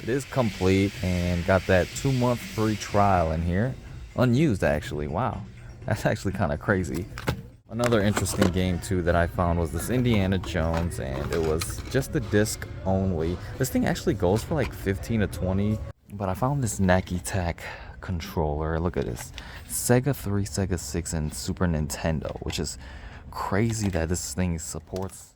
It is complete and got that 2-month free trial in here. Unused, actually. Wow. That's actually kind of crazy. Another interesting game, too, that I found was this Indiana Jones, and it was just the disc only. This thing actually goes for like 15 to 20, but I found this Naki Tech controller. Look at this. Sega 3, Sega 6, and Super Nintendo, which is crazy that this thing supports.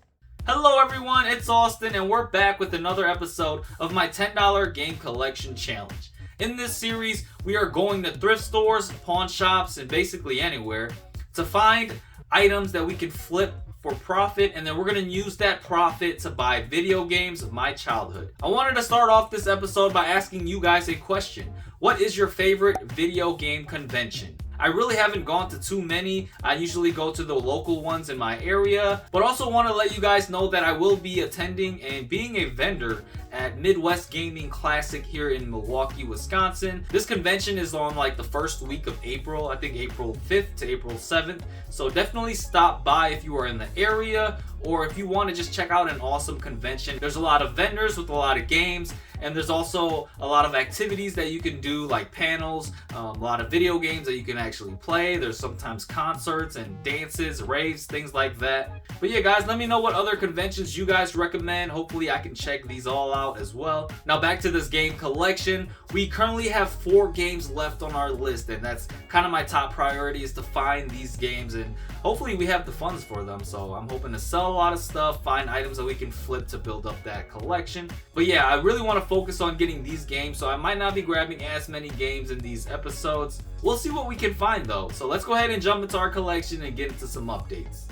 Hello everyone, it's Austin and we're back with another episode of my $10 game collection challenge. In this series, we are going to thrift stores, pawn shops, and basically anywhere to find items that we can flip for profit, and then we're going to use that profit to buy video games of my childhood. I wanted to start off this episode by asking you guys a question. What is your favorite video game convention? I really haven't gone to too many. I usually go to the local ones in my area, but also want to let you guys know that I will be attending and being a vendor at Midwest Gaming Classic here in Milwaukee, Wisconsin. This convention is on like the first week of April, I think April 5th to April 7th. So definitely stop by if you are in the area, or if you want to just check out an awesome convention. There's a lot of vendors with a lot of games, and there's also a lot of activities that you can do, like panels, a lot of video games that you can actually play. There's sometimes concerts and dances, raves, things like that. But yeah, guys, let me know what other conventions you guys recommend. Hopefully I can check these all out as well. Now back to this game collection. We currently have 4 games left on our list, and that's kind of my top priority, is to find these games, and hopefully we have the funds for them. So I'm hoping to sell a lot of stuff, find items that we can flip to build up that collection. But yeah, I really want to focus on getting these games, so I might not be grabbing as many games in these episodes. We'll see what we can find though. So let's go ahead and jump into our collection and get into some updates.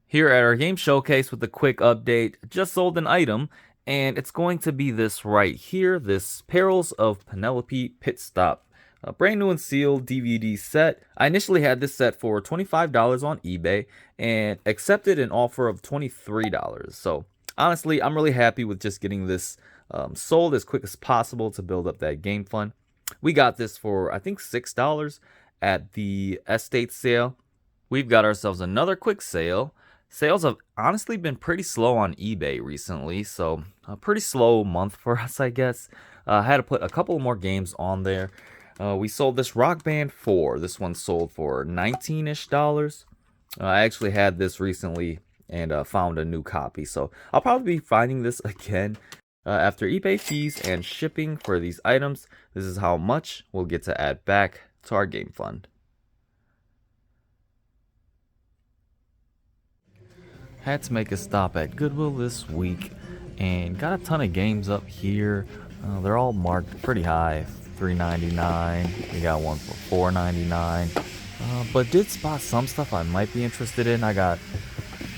Here at our game showcase with a quick update, just sold an item, and it's going to be this right here, this Perils of Penelope Pit Stop. A brand new and sealed DVD set. I initially had this set for $25 on eBay and accepted an offer of $23. So honestly, I'm really happy with just getting this sold as quick as possible to build up that game fund. We got this for, I think, $6 at the estate sale. We've got ourselves another quick sale. Sales have honestly been pretty slow on eBay recently, so a pretty slow month for us, I guess. I had to put a couple more games on there. We sold this Rock Band 4. This one sold for $19-ish. I actually had this recently and found a new copy, so I'll probably be finding this again. After eBay fees and shipping for these items, this is how much we'll get to add back to our game fund. Had to make a stop at Goodwill this week and got a ton of games up here. They're all marked pretty high, $3.99. We got one for $4.99. But did spot some stuff I might be interested in. I got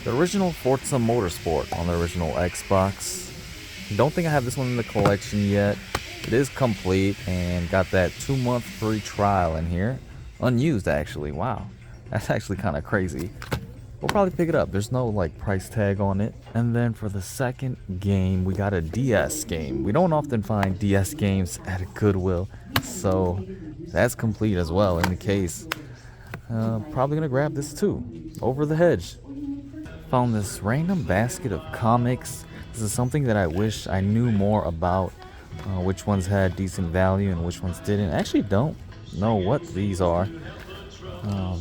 the original Forza Motorsport on the original Xbox. Don't think I have this one in the collection yet. It is complete and got that 2-month free trial in here. Unused, actually. Wow. That's actually kind of crazy. We'll probably pick it up. There's no like price tag on it. And then for the second game, we got a DS game. We don't often find DS games at a Goodwill, so that's complete as well in the case. Probably gonna grab this too. Over the hedge. Found this random basket of comics. This is something that I wish I knew more about. Which ones had decent value and which ones didn't. I actually don't know what these are.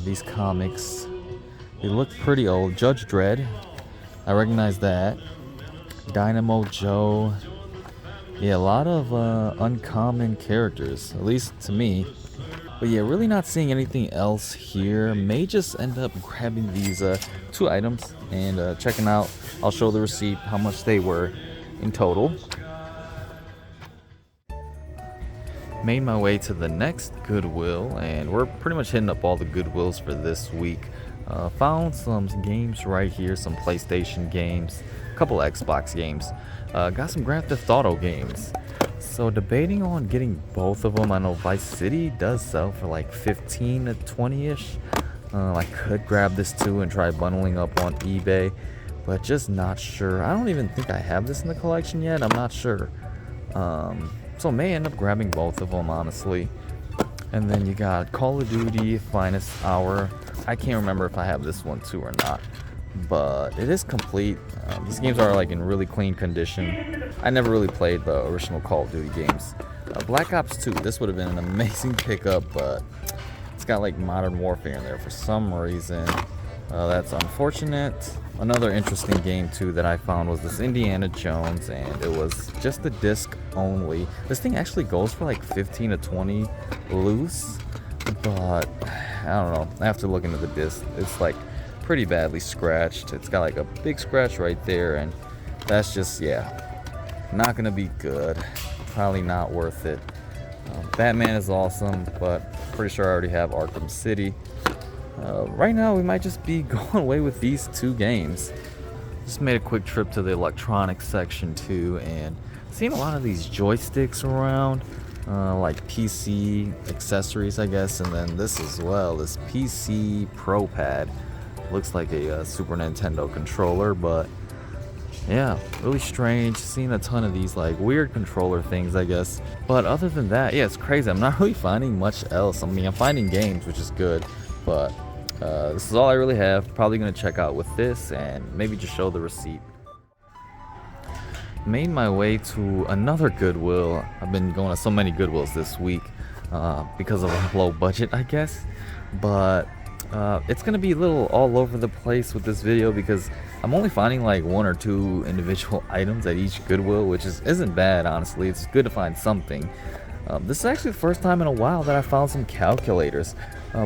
These comics. They look pretty old. Judge Dredd. I recognize that. Dynamo Joe. Yeah, a lot of uncommon characters, at least to me. But yeah, really not seeing anything else here. May just end up grabbing these 2 items and checking out. I'll show the receipt, how much they were in total. Made my way to the next Goodwill, and we're pretty much hitting up all the Goodwills for this week. Found some games right here, some PlayStation games, a couple Xbox games. Got some Grand Theft Auto games. So debating on getting both of them. I know Vice City does sell for like 15 to 20-ish. I could grab this too and try bundling up on eBay, but just not sure. I don't even think I have this in the collection yet. I'm not sure. So may end up grabbing both of them, honestly. And then you got Call of Duty Finest Hour. I can't remember if I have this one too or not. but it is complete. These games are like in really clean condition. I never really played the original Call of Duty games. Black Ops 2, this would have been an amazing pickup, but it's got like Modern Warfare in there for some reason. That's unfortunate. Another interesting game too that I found was this Indiana Jones, and it was just the disc only. This thing actually goes for like 15 to 20 loose, but I don't know. I have to look into the disc. It's like pretty badly scratched. It's got like a big scratch right there, and that's just, yeah, not gonna be good. Probably not worth it. Batman is awesome, but pretty sure I already have Arkham City. Right now we might just be going away with these two games. Just made a quick trip to the electronics section too, and seen a lot of these joysticks around, like PC accessories I guess, and then this as well, this PC Pro Pad. Looks like a Super Nintendo controller, but yeah, really strange. Seen a ton of these like weird controller things I guess, but other than that, yeah, it's crazy. I'm not really finding much else. I mean, I'm finding games, which is good, but this is all I really have. Probably gonna check out with this and maybe just show the receipt. Made my way to another Goodwill. I've been going to so many Goodwills this week because of a low budget I guess, but it's gonna be a little all over the place with this video because I'm only finding like one or two individual items at each Goodwill, which isn't bad honestly. It's good to find something. This is actually the first time in a while that I found some calculators.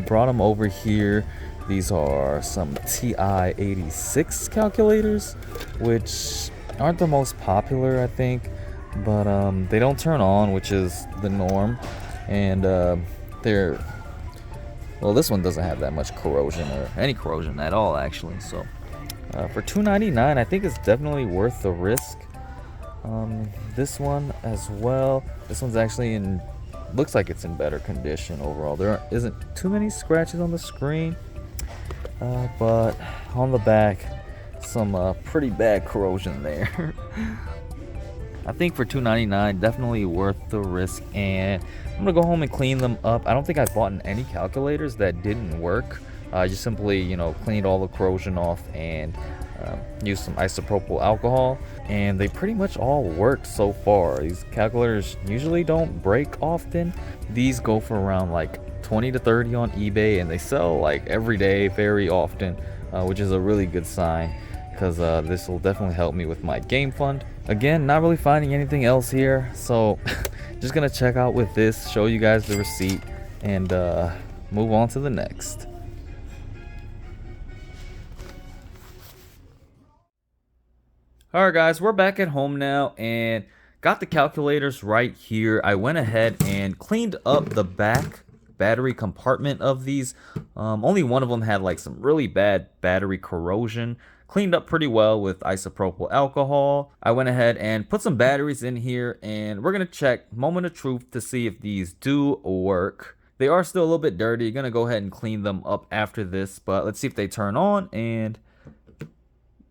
Brought them over here. These are some TI-86 calculators, which aren't the most popular I think, but they don't turn on, which is the norm, and they're, well, this one doesn't have that much corrosion or any corrosion at all actually, so for $2.99 I think it's definitely worth the risk. This one as well, this one's actually in, looks like it's in better condition overall. There isn't too many scratches on the screen, but on the back some pretty bad corrosion there. I think for $2.99 definitely worth the risk, and I'm gonna go home and clean them up. I don't think I bought any calculators that didn't work. I just simply, you know, cleaned all the corrosion off and used some isopropyl alcohol, and they pretty much all worked so far. These calculators usually don't break often. These go for around like 20 to 30 on eBay, and they sell like every day very often, which is a really good sign because this will definitely help me with my game fund. Again, not really finding anything else here, so just gonna check out with this, show you guys the receipt, and move on to the next. Alright guys, we're back at home now and got the calculators right here. I went ahead and cleaned up the back battery compartment of these. Only one of them had like some really bad battery corrosion. Cleaned up pretty well with isopropyl alcohol. I went ahead and put some batteries in here, and we're gonna check, moment of truth, to see if these do work. They are still a little bit dirty. Gonna go ahead and clean them up after this, but let's see if they turn on. And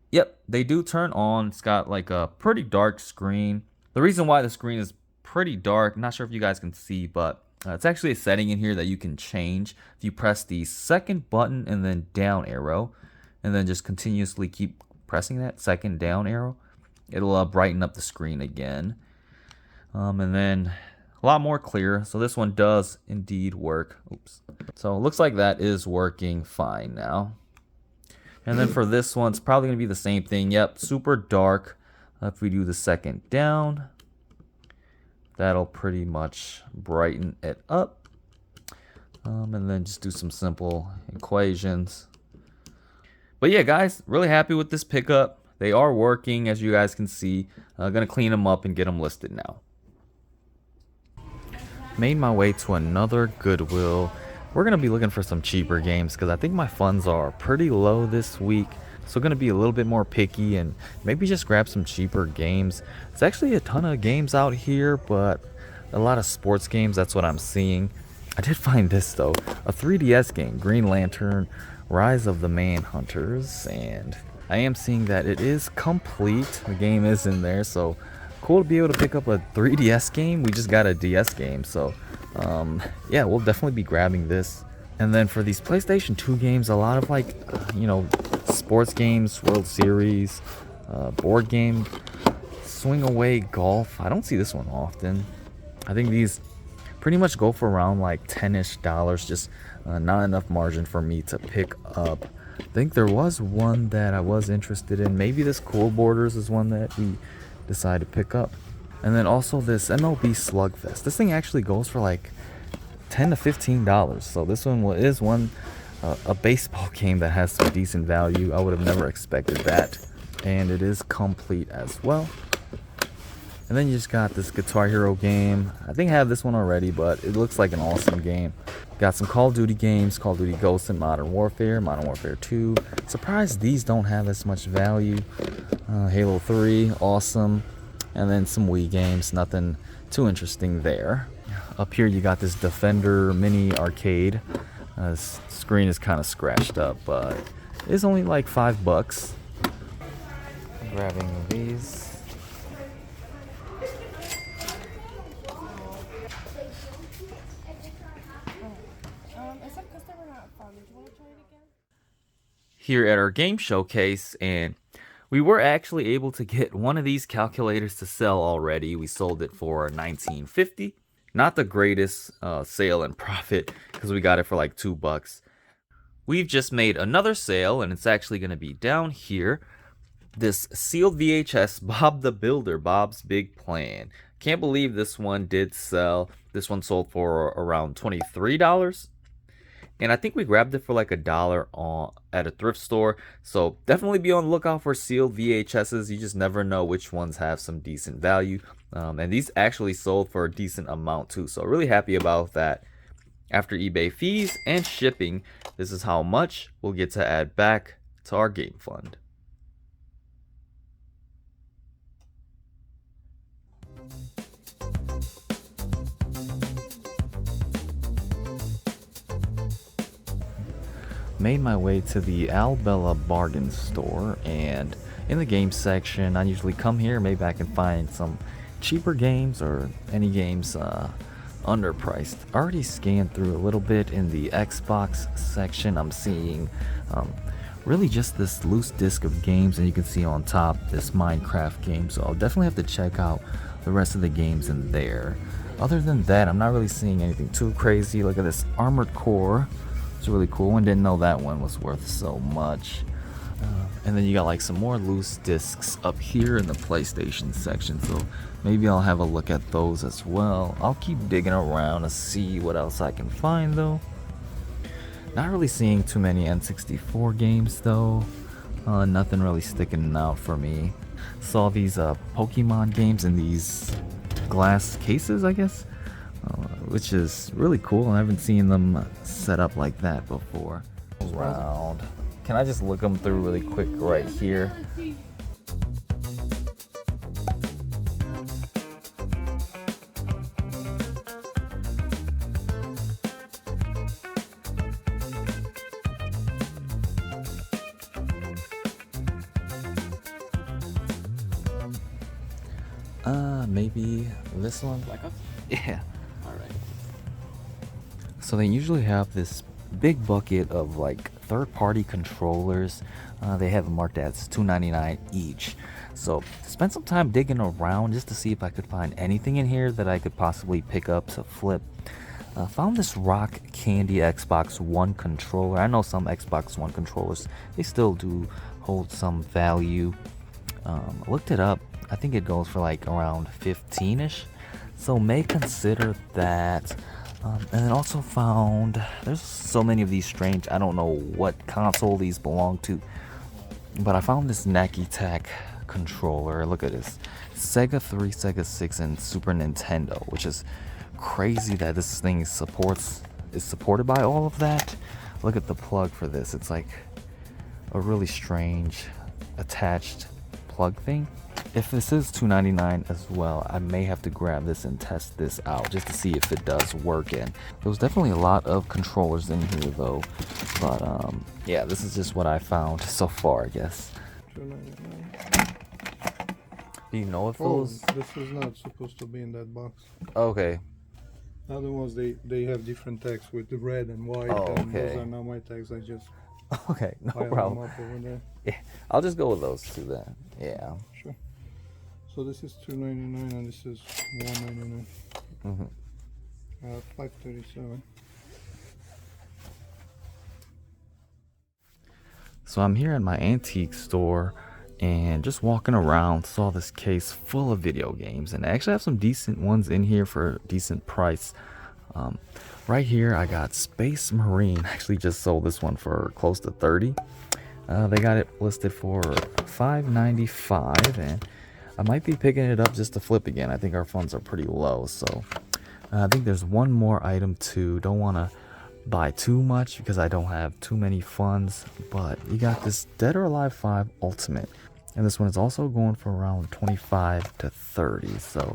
yep, they do turn on. It's got like a pretty dark screen. The reason why the screen is pretty dark, not sure if you guys can see, but it's actually a setting in here that you can change. If you press the second button and then down arrow, and then just continuously keep pressing that second down arrow, it'll brighten up the screen again. And then a lot more clear. So this one does indeed work. Oops. So it looks like that is working fine now. And then for this one, it's probably going to be the same thing. Yep, super dark. If we do the second down, that'll pretty much brighten it up. And then just do some simple equations. But yeah, guys, really happy with this pickup. They are working, as you guys can see. Gonna clean them up and get them listed now. Made my way to another Goodwill. We're gonna be looking for some cheaper games because I think my funds are pretty low this week. So gonna be a little bit more picky and maybe just grab some cheaper games. It's actually a ton of games out here, but a lot of sports games, that's what I'm seeing. I did find this though, a 3DS game, Green Lantern, Rise of the Manhunters, and I am seeing that it is complete. The game is in there, so cool to be able to pick up a 3DS game. We just got a DS game, so yeah, we'll definitely be grabbing this. And then for these PlayStation 2 games, a lot of like, you know, sports games, World Series, board game, swing away golf. I don't see this one often. I think these pretty much go for around like $10-ish, just not enough margin for me to pick up. I think there was one that I was interested in. Maybe this Cool Borders is one that we decided to pick up. And then also this MLB Slugfest. This thing actually goes for like $10 to $15. So this one is a baseball game that has some decent value. I would have never expected that. And it is complete as well. And then you just got this Guitar Hero game. I think I have this one already, but it looks like an awesome game. Got some Call of Duty games, Call of Duty Ghosts and Modern Warfare 2. Surprised these don't have as much value. Halo 3, awesome. And then some Wii games, nothing too interesting there. Up here you got this Defender Mini Arcade. Screen is kind of scratched up, but it's only like $5. Grabbing these. Here at our game showcase, and we were actually able to get one of these calculators to sell already. We sold it for $19.50. Not the greatest sale and profit because we got it for like $2. We've just made another sale, and it's actually going to be down here. This sealed VHS Bob the Builder, Bob's Big Plan. Can't believe this one did sell. This one sold for around $23. And I think we grabbed it for like $1 at a thrift store. So definitely be on the lookout for sealed VHSs. You just never know which ones have some decent value. And these actually sold for a decent amount too. So really happy about that. After eBay fees and shipping, this is how much we'll get to add back to our game fund. Made my way to the Albella bargain store, and in the game section I usually come here. Maybe I can find some cheaper games or any games underpriced. Already scanned through a little bit in the Xbox section. I'm seeing really just this loose disc of games, and you can see on top this Minecraft game, so I'll definitely have to check out the rest of the games in there. Other than that, I'm not really seeing anything too crazy. Look at this Armored Core. It's really cool, and didn't know that one was worth so much. And then you got like some more loose discs up here in the PlayStation section, so maybe I'll have a look at those as well. I'll keep digging around to see what else I can find though. Not really seeing too many N64 games though. Nothing really sticking out for me. Saw these Pokemon games in these glass cases, I guess. Which is really cool. I haven't seen them set up like that before. Around. Can I just look them through really quick right here? Maybe this one? Yeah. So they usually have this big bucket of like third-party controllers. They have them marked as $2.99 each. So spent some time digging around just to see if I could find anything in here that I could possibly pick up to flip. Found this Rock Candy Xbox One controller. I know some Xbox One controllers, they still do hold some value. Looked it up. I think it goes for like around 15-ish. So may consider that. And then also found, there's so many of these strange, I don't know what console these belong to, but I found this Nacky Tack controller. Look at this, Sega 3, Sega 6, and Super Nintendo, which is crazy that this thing is supported by all of that. Look at the plug for this. It's like a really strange attached plug thing. If this is $2.99 as well, I may have to grab this and test this out just to see if it does work. And there was definitely a lot of controllers in here though, but yeah, this is just what I found so far, I guess. Do you know if those? This is not supposed to be in that box. Okay. Other ones they have different tags with the red and white. Oh, and okay. Those are not my tags. I just Okay, no Pile them problem. up over there. Yeah, I'll just go with those two then. Yeah. Sure. So this is $2.99 and this is $1.99. Mm-hmm. $5.37. So I'm here at my antique store and just walking around, saw this case full of video games, and I actually have some decent ones in here for a decent price. Right here I got Space Marine. Actually just sold this one for close to 30. They got it listed for $5.95, and I might be picking it up just to flip again. I think our funds are pretty low, so I think there's one more item too. Don't want to buy too much because I don't have too many funds, but you got this Dead or Alive 5 Ultimate, and this one is also going for around 25 to 30. So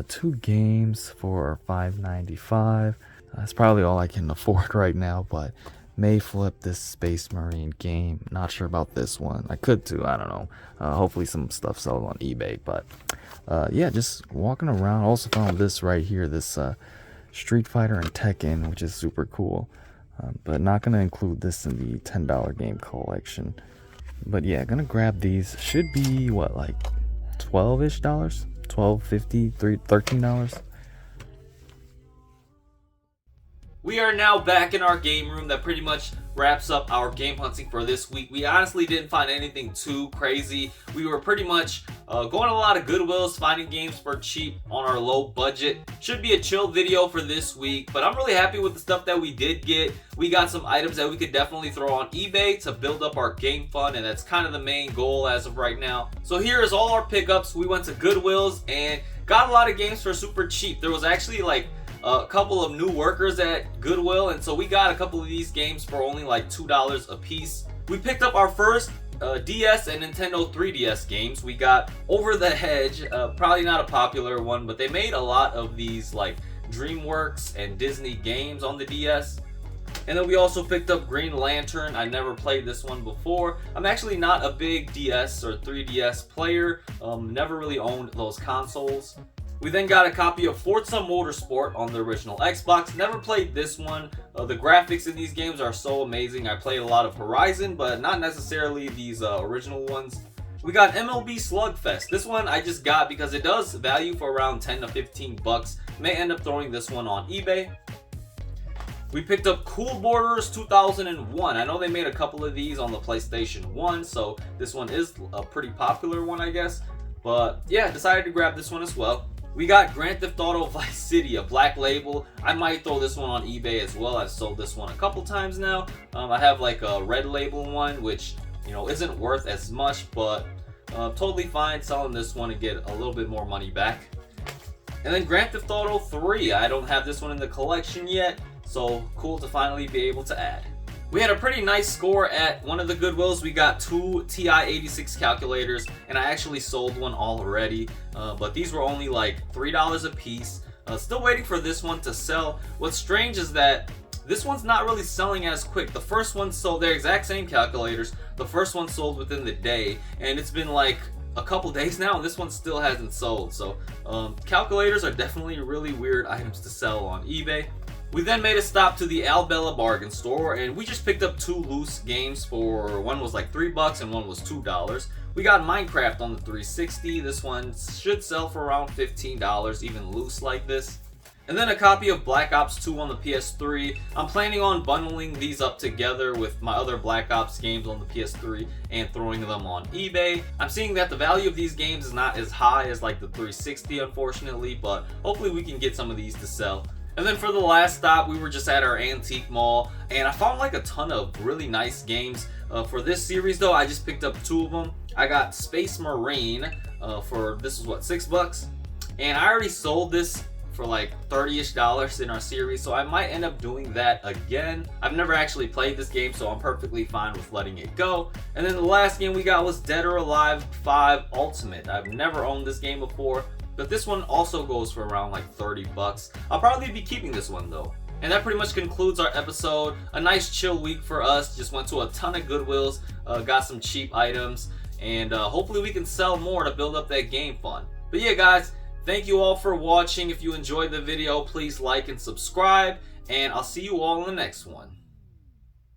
2 games for $5.95. That's probably all I can afford right now, but may flip this Space Marine game. Not sure about this one. I could too, I don't know. Hopefully some stuff sells on eBay, but yeah, just walking around. Also found this right here, this Street Fighter and Tekken, which is super cool, but not gonna include this in the $10 game collection. But yeah, gonna grab these. Should be what, like 12-ish dollars, $12.50, $13. We are now back in our game room. That pretty much wraps up our game hunting for this week. We honestly didn't find anything too crazy. We were pretty much going to a lot of Goodwills, finding games for cheap on our low budget. Should be a chill video for this week, but I'm really happy with the stuff that we did get. We got some items that we could definitely throw on eBay to build up our game fund, and that's kind of the main goal as of right now. So here is all our pickups. We went to Goodwills and got a lot of games for super cheap. There was actually like a couple of new workers at Goodwill, and so we got a couple of these games for only like $2 a piece. We picked up our first DS and Nintendo 3DS games. We got Over the Hedge, probably not a popular one, but they made a lot of these like DreamWorks and Disney games on the DS. And then we also picked up Green Lantern. I never played this one before. I'm actually not a big DS or 3DS player. Never really owned those consoles. We then got a copy of Forza Motorsport on the original Xbox. Never played this one. The graphics in these games are so amazing. I played a lot of Horizon, but not necessarily these original ones. We got MLB Slugfest. This one I just got because it does value for around 10 to 15 bucks. May end up throwing this one on eBay. We picked up Cool Borders 2001. I know they made a couple of these on the PlayStation 1, so this one is a pretty popular one, I guess. But yeah, decided to grab this one as well. We got Grand Theft Auto Vice City, a black label. I might throw this one on eBay as well. I've sold this one a couple times now. I have like a red label one, which, you know, isn't worth as much, but totally fine selling this one and get a little bit more money back. And then Grand Theft Auto 3. I don't have this one in the collection yet, so cool to finally be able to add. We had a pretty nice score at one of the Goodwills. We got 2 TI-86 calculators, and I actually sold one already, but these were only like $3 a piece. Still waiting for this one to sell. What's strange is that this one's not really selling as quick. The first one sold, they're exact same calculators. The first one sold within the day, and it's been like a couple days now, and this one still hasn't sold. So calculators are definitely really weird items to sell on eBay. We then made a stop to the Albella bargain store, and we just picked up 2 loose games for, one was like $3 and one was $2. We got Minecraft on the 360. This one should sell for around $15, even loose like this. And then a copy of Black Ops 2 on the PS3. I'm planning on bundling these up together with my other Black Ops games on the PS3 and throwing them on eBay. I'm seeing that the value of these games is not as high as like the 360, unfortunately, but hopefully we can get some of these to sell. And then for the last stop, we were just at our antique mall, and I found like a ton of really nice games. For this series though, I just picked up 2 of them. I got Space Marine for, this is what, $6? And I already sold this for like $30-ish in our series, so I might end up doing that again. I've never actually played this game, so I'm perfectly fine with letting it go. And then the last game we got was Dead or Alive 5 Ultimate. I've never owned this game before, but this one also goes for around like $30. I'll probably be keeping this one though. And that pretty much concludes our episode. A nice chill week for us. Just went to a ton of Goodwills, got some cheap items, and hopefully we can sell more to build up that game fund. But yeah guys, thank you all for watching. If you enjoyed the video, please like and subscribe, and I'll see you all in the next one.